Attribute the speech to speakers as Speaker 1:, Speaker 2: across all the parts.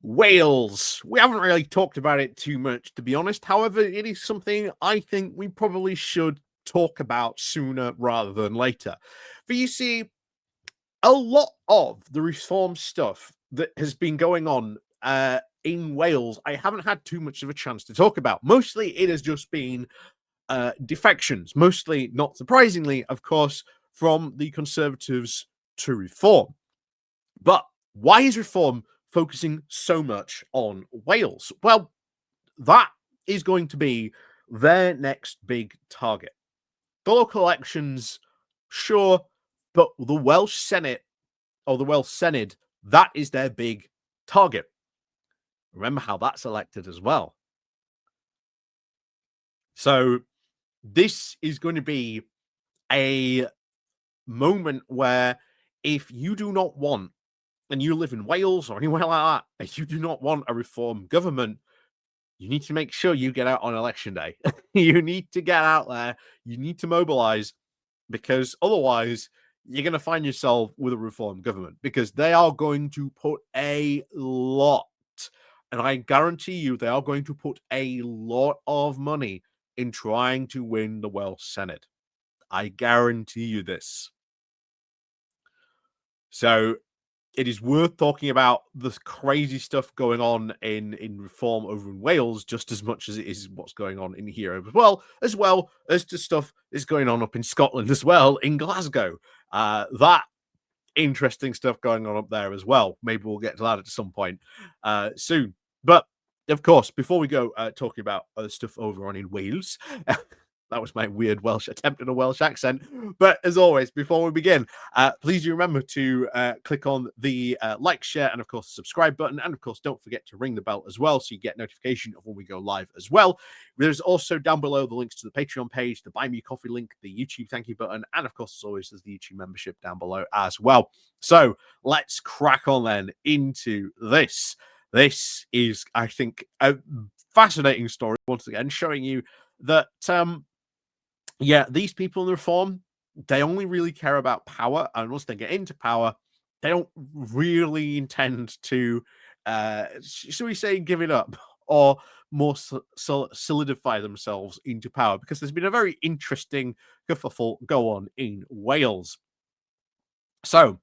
Speaker 1: Wales. We haven't really talked about it too much, to be honest. However, it is something I think we probably should talk about sooner rather than later. But you see, a lot of the reform stuff that has been going on in Wales, I haven't had too much of a chance to talk about. Mostly it has just been defections, mostly, not surprisingly, of course, from the Conservatives to Reform. But why is Reform focusing so much on Wales? Well, that is going to be their next big target. The local elections, sure, but the Welsh Senate or the Welsh Senate, that is their big target. Remember how that's elected as well. So this is going to be a moment where if you do not want, and you live in Wales or anywhere like that, and you do not want a reform government, you need to make sure you get out on election day. You need to get out there. You need to mobilize, because otherwise you're going to find yourself with a reform government, because they are going to put a lot, and I guarantee you they are going to put a lot of money in trying to win the Welsh Senate. I guarantee you this. So it is worth talking about the crazy stuff going on in reform over in Wales just as much as it is what's going on in here as well as the stuff is going on up in Scotland as well, in Glasgow. That interesting stuff going on up there as well. Maybe we'll get to that at some point soon. But of course, before we go talking about other stuff over on in Wales, that was my weird Welsh attempt at a Welsh accent. But as always, before we begin, please do remember to click on the like, share, and of course, subscribe button. And of course, don't forget to ring the bell as well, so you get notification of when we go live as well. There's also down below the links to the Patreon page, the Buy Me Coffee link, the YouTube thank you button, and of course, as always, there's the YouTube membership down below as well. So let's crack on then into this. This is, I think, a fascinating story once again, showing you that yeah, these people in the Reform, they only really care about power, and once they get into power, they don't really intend to, shall we say, give it up, or more solidify themselves into power, because there's been a very interesting kerfuffle go on in Wales. So,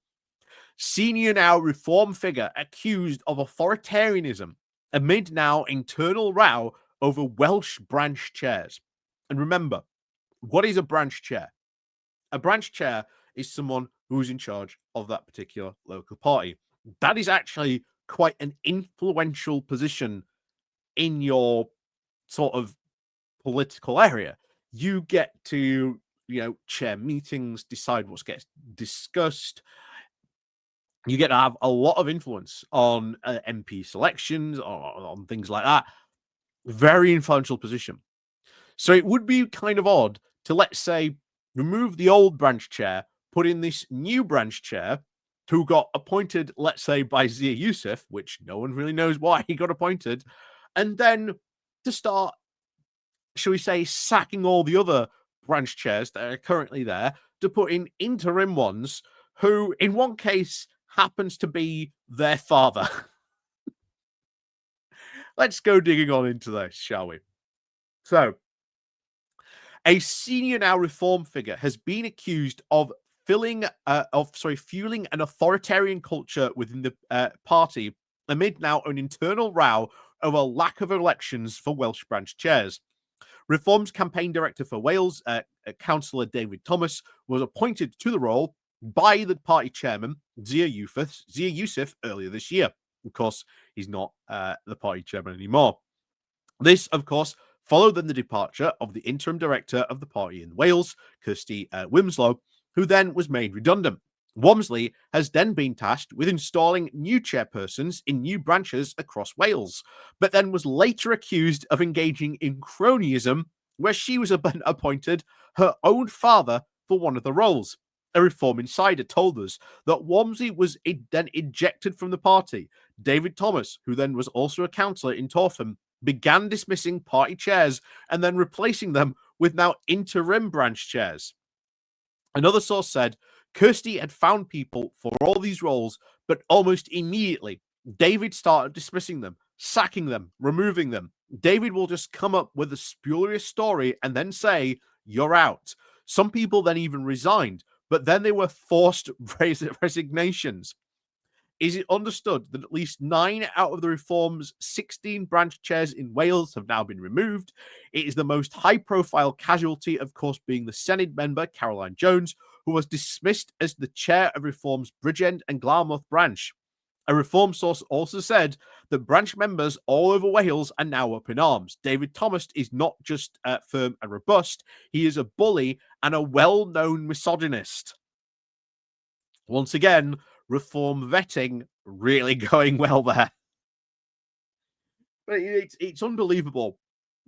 Speaker 1: senior now Reform figure accused of authoritarianism amid now internal row over Welsh branch chairs. And remember, what is a branch chair? A branch chair is someone who's in charge of that particular local party. That is actually quite an influential position in your sort of political area. You get to, chair meetings, decide what gets discussed. You get to have a lot of influence on MP selections, or on things like that. Very influential position. So it would be kind of odd to, let's say, remove the old branch chair, put in this new branch chair who got appointed, let's say, by Zia Youssef, which no one really knows why he got appointed, and then to start, shall we say, sacking all the other branch chairs that are currently there to put in interim ones who, in one case, happens to be their father. Let's go digging on into this, shall we? So, a senior now Reform figure has been accused of fueling an authoritarian culture within the party amid now an internal row over lack of elections for Welsh branch chairs. Reform's campaign director for Wales, Cllr David Thomas, was appointed to the role by the party chairman, Zia Youssef, earlier this year. Of course, he's not the party chairman anymore. This, of course, followed then the departure of the interim director of the party in Wales, Kirsty Wimslow, who then was made redundant. Wamsley has then been tasked with installing new chairpersons in new branches across Wales, but then was later accused of engaging in cronyism, where she was appointed her own father for one of the roles. A Reform insider told us that Wamsley was then ejected from the party. David Thomas, who then was also a councillor in Tortham, began dismissing party chairs and then replacing them with now interim branch chairs. Another source said Kirsty had found people for all these roles, but almost immediately David started dismissing them, sacking them, removing them. David will just come up with a spurious story and then say, "You're out." Some people then even resigned, but then they were forced resignations. Is it understood that at least 9 out of the Reform's 16 branch chairs in Wales have now been removed? It is the most high-profile casualty, of course, being the Senedd member, Caroline Jones, who was dismissed as the chair of Reform's Bridgend and Glarmouth branch. A Reform source also said that branch members all over Wales are now up in arms. David Thomas is not just firm and robust, he is a bully and a well-known misogynist. Once again, Reform vetting really going well there. But it's unbelievable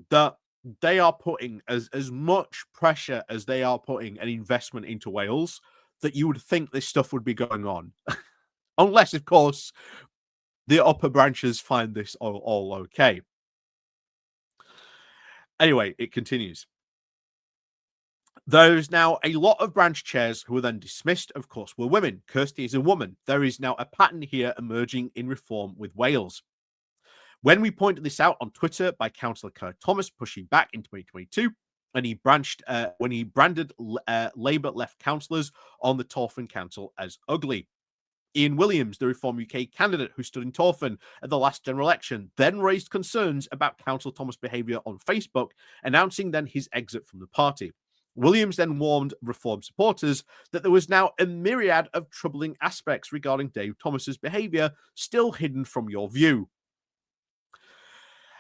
Speaker 1: that they are putting as much pressure as they are putting an investment into Wales, that you would think this stuff would be going on. Unless, of course, the upper branches find this all okay. Anyway, it continues. There's now a lot of branch chairs who were then dismissed, of course, were women. Kirsty is a woman. There is now a pattern here emerging in Reform with Wales. When we pointed this out on Twitter by Councillor Cllr Thomas pushing back in 2022, and when he branded Labour left councillors on the Torfaen Council as ugly. Ian Williams, the Reform UK candidate who stood in Torfaen at the last general election, then raised concerns about Councillor Thomas' behaviour on Facebook, announcing then his exit from the party. Williams then warned Reform supporters that there was now a myriad of troubling aspects regarding Dave Thomas's behaviour still hidden from your view.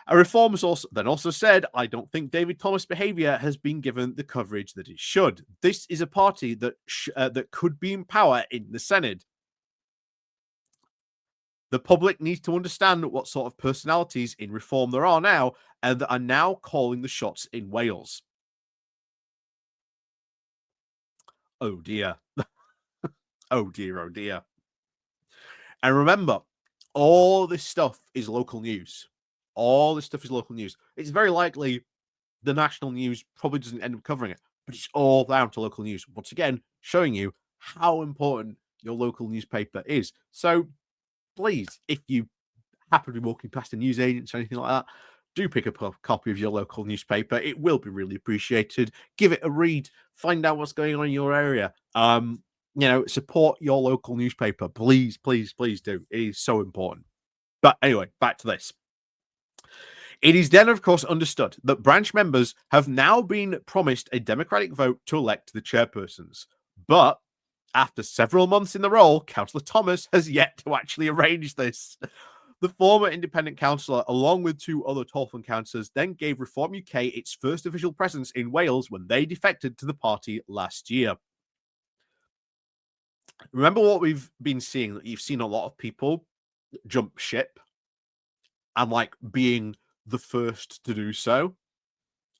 Speaker 1: A Reform source then also said, "I don't think David Thomas' behaviour has been given the coverage that it should. This is a party that could be in power in the Senedd. The public needs to understand what sort of personalities in Reform there are now, and that are now calling the shots in Wales." Oh dear. Oh dear, oh dear. And remember, all this stuff is local news. All this stuff is local news. It's very likely the national news probably doesn't end up covering it, but it's all down to local news. Once again, showing you how important your local newspaper is. So please, if you happen to be walking past a newsagent or anything like that, do pick up a copy of your local newspaper. It will be really appreciated. Give it a read. Find out what's going on in your area. Support your local newspaper. Please, please, please do. It is so important. But anyway, back to this. It is then, of course, understood that branch members have now been promised a democratic vote to elect the chairpersons. But after several months in the role, Councillor Thomas has yet to actually arrange this. The former independent councillor, along with 2 other Torfaen councillors, then gave Reform UK its first official presence in Wales when they defected to the party last year. Remember what we've been seeing, that you've seen a lot of people jump ship and being the first to do so.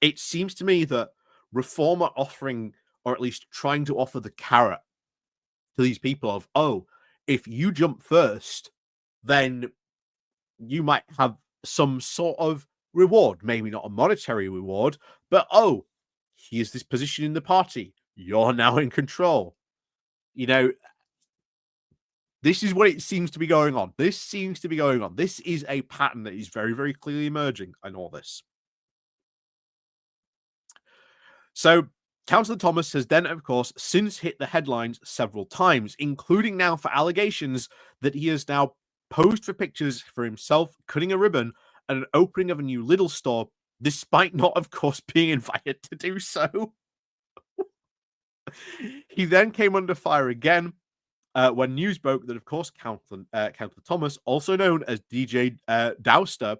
Speaker 1: It seems to me that Reform are offering, or at least trying to offer, the carrot to these people of, oh, if you jump first, then you might have some sort of reward, maybe not a monetary reward, but oh, here's this position in the party. You're now in control. This is what it seems to be going on. This is a pattern that is very, very clearly emerging in all this. So Councillor Thomas has then, of course, since hit the headlines several times, including now for allegations that he has now posed for pictures for himself cutting a ribbon at an opening of a new Lidl store, despite not, of course, being invited to do so. He then came under fire again when news broke that, of course, Councillor Thomas, also known as DJ Dowster,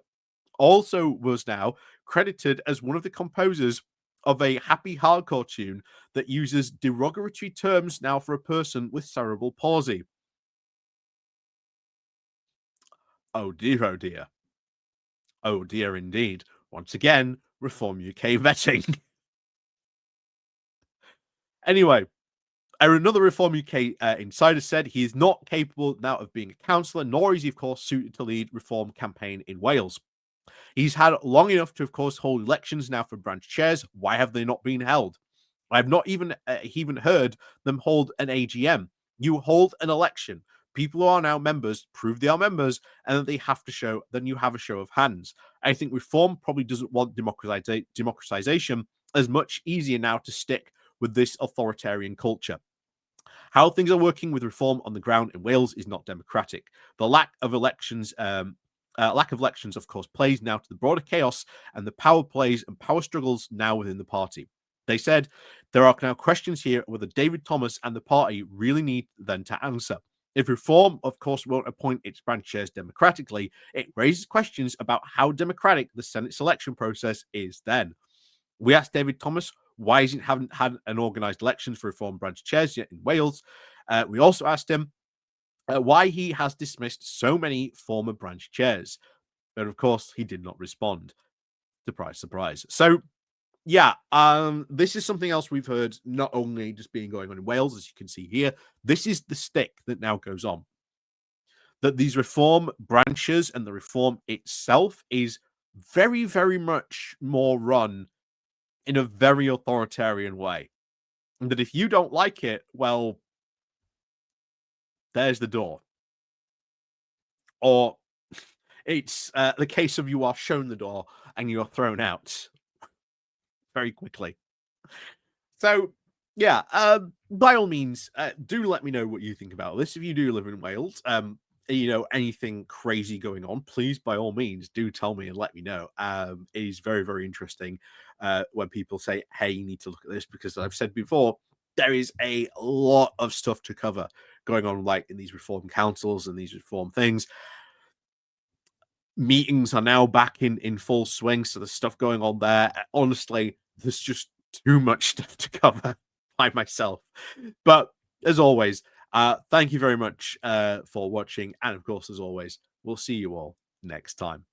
Speaker 1: also was now credited as one of the composers of a happy hardcore tune that uses derogatory terms now for a person with cerebral palsy. Oh dear, oh dear. Oh dear indeed. Once again, Reform UK vetting. Anyway, another Reform UK insider said he is not capable now of being a councillor, nor is he, of course, suited to lead Reform campaign in Wales. He's had long enough to, of course, hold elections now for branch chairs. Why have they not been held? I have not even heard them hold an AGM. You hold an election. People who are now members prove they are members, and then they have to show. Then you have a show of hands. I think reform probably doesn't want democratization as much easier now to stick with this authoritarian culture. How things are working with reform on the ground in Wales is not democratic. The lack of elections, of course, plays now to the broader chaos and the power plays and power struggles now within the party. They said there are now questions here whether David Thomas and the party really need then to answer. If reform, of course, won't appoint its branch chairs democratically, it raises questions about how democratic the Senate selection process is then. We asked David Thomas why he haven't had an organised elections for reform branch chairs yet in Wales. We also asked him why he has dismissed so many former branch chairs. But of course, he did not respond. Surprise, surprise. So, yeah, this is something else we've heard not only just being going on in Wales, as you can see here. This is the stick that now goes on. That these reform branches and the reform itself is very, very much more run in a very authoritarian way. And that if you don't like it, well, there's the door. Or it's the case of you are shown the door and you're thrown out very quickly. So, yeah, by all means, do let me know what you think about this. If you do live in Wales, you know, anything crazy going on, please, by all means, do tell me and let me know. It is very, very interesting when people say, hey, you need to look at this, because I've said before, there is a lot of stuff to cover going on, like in these reform councils and these reform things. Meetings are now back in full swing, so there's stuff going on there. Honestly, there's just too much stuff to cover by myself. But as always, thank you very much for watching, and of course, as always, we'll see you all next time.